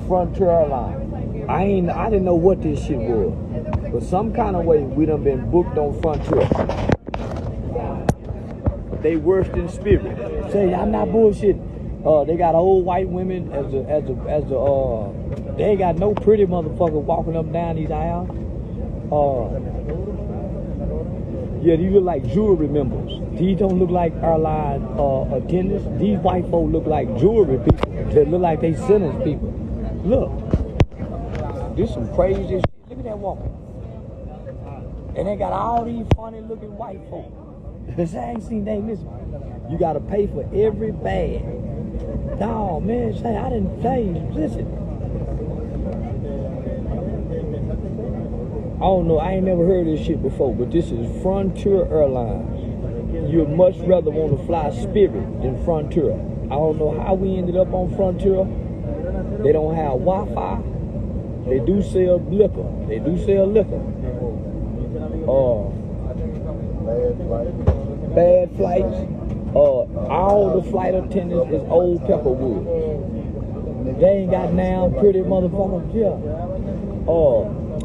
Frontier Airline. I didn't know what this shit was. But some kind of way we done been booked on Frontier. They worse than Spirit. Say, I'm not bullshitting. They got old white women they ain't got no pretty motherfucker walking up and down these aisles. Yeah, these look like jewelry members. These don't look like airline attendants. These white folk look like jewelry people. They look like they sentence people. Look, this some crazy shit. Look at that woman. And they got all these funny looking white folk. I ain't seen they listen. You gotta pay for every bag. No, man, say I didn't say, listen. I don't know, I ain't never heard this shit before, but this is Frontier Airlines. You'd much rather want to fly Spirit than Frontier. I don't know how we ended up on Frontier. They don't have Wi-Fi. They do sell liquor. Bad flights. All the flight attendants is old Pepperwood. They ain't got now pretty motherfuckers. Yeah.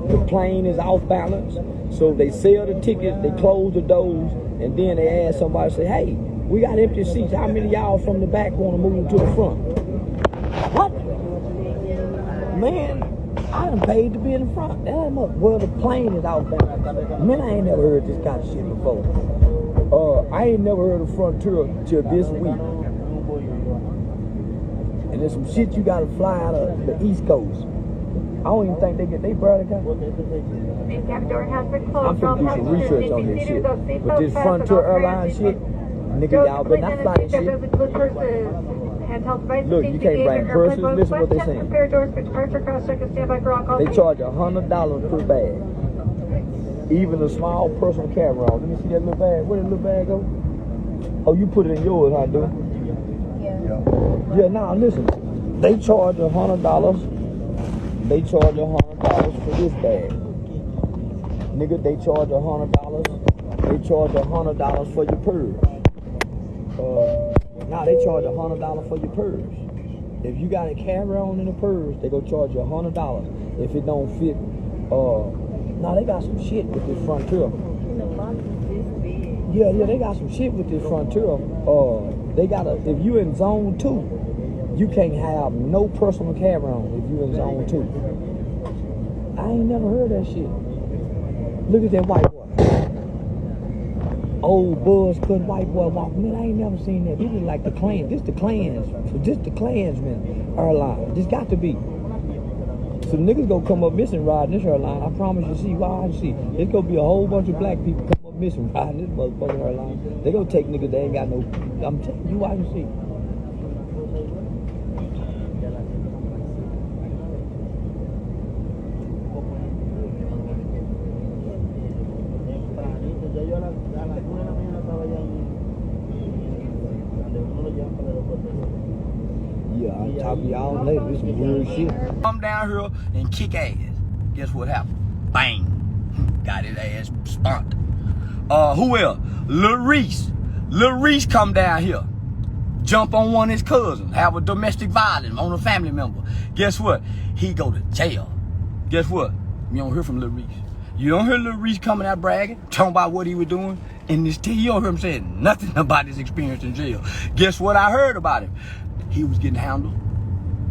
The plane is off balance, so they sell the tickets, they close the doors, and then they ask somebody, say, hey, we got empty seats. How many of y'all from the back want to move to the front? What? Man, I done paid to be in the front. Well, the plane is off balance. Man, I ain't never heard this kind of shit before. I ain't never heard of Frontier till this week. And there's some shit you gotta fly out of the East Coast. I don't even think they barely got. I'm finna do some research on this shit. But this Frontier Airlines shit, nigga, y'all better not fly this shit. Look, you can't bring purses. Listen what they saying. They charge $100 per bag. Even a small personal camera on. Let me see that little bag. Where that little bag go? Oh, you put it in yours, huh, dude? Yeah. Yeah, now listen. They charge $100. They charge $100 for this bag. Nigga, they charge $100. They charge $100 for your purse. Now they charge $100 for your purse. If you got a carry-on in the purse, they gonna charge you $100. If it don't fit, now they got some shit with this Frontier. Yeah, they got some shit with this Frontier. They got if you in zone 2, you can't have no personal carry-on if you in zone 2. I ain't never heard that shit. Look at that white boy. Old buzz-cut white boy walking. Man, I ain't never seen that. This is like the Klan. This the Klansman airline. This got to be. Some niggas gonna come up missing riding this airline. I promise you. See, watch, see. There's gonna be a whole bunch of black people come up missing riding this motherfucking airline. They gonna take niggas. They ain't got no. I'm telling you, watch and see. Yeah, I'll talk to y'all later. This is weird shit. Come down here and kick ass. Guess what happened? Bang. Got his ass spunked. Who else? Lil Reese come down here. Jump on one of his cousins. Have a domestic violence on a family member. Guess what? He go to jail. Guess what? You don't hear from Lil Reese. You don't hear Lil Reese coming out bragging, talking about what he was doing. In this you don't hear him saying nothing about his experience in jail. Guess what I heard about him? He was getting handled.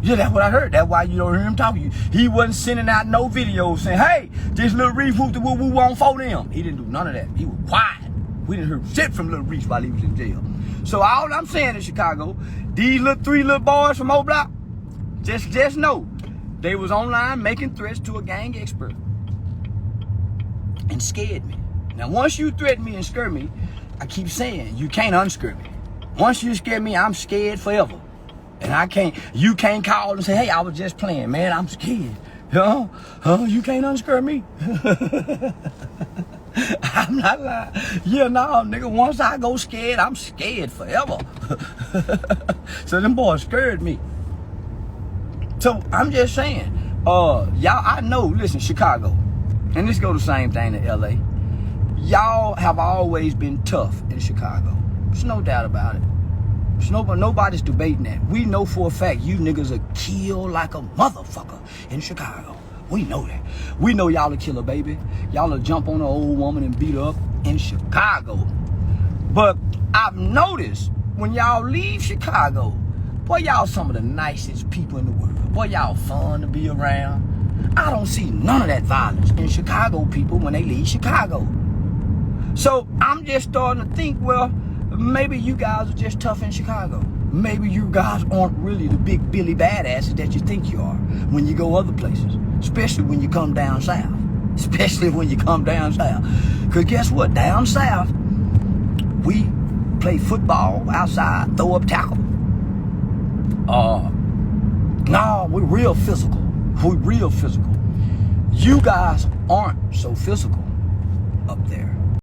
Yeah, that's what I heard. That's why you don't hear him talking. He wasn't sending out no videos saying, hey, this Lil Reese whoop the woo woo on for them. He didn't do none of that. He was quiet. We didn't hear shit from Lil Reese while he was in jail. So all I'm saying in Chicago, these three little boys from O Block, just know they was online making threats to a gang expert and scared me. Now, once you threaten me and scare me, I keep saying you can't unscare me. Once you scare me, I'm scared forever. And you can't call and say, hey, I was just playing, man, I'm scared. You can't unscare me. I'm not lying. Yeah, no, nigga, once I go scared, I'm scared forever. So them boys scared me. So I'm just saying, y'all, I know, listen, Chicago, and this go the same thing to LA. Y'all have always been tough in Chicago. There's no doubt about it. Nobody's debating that. We know for a fact you niggas are killed like a motherfucker in Chicago. We know that. We know y'all will kill a baby. Y'all will jump on an old woman and beat her up in Chicago. But I've noticed when y'all leave Chicago, boy, y'all some of the nicest people in the world. Boy, y'all fun to be around. I don't see none of that violence in Chicago people when they leave Chicago. So I'm just starting to think, well, maybe you guys are just tough in Chicago. Maybe you guys aren't really the big Billy badasses that you think you are when you go other places, especially when you come down south. Especially when you come down south. Because guess what? Down south, we play football outside, throw up tackle. No, we're real physical. We're real physical. You guys aren't so physical up there.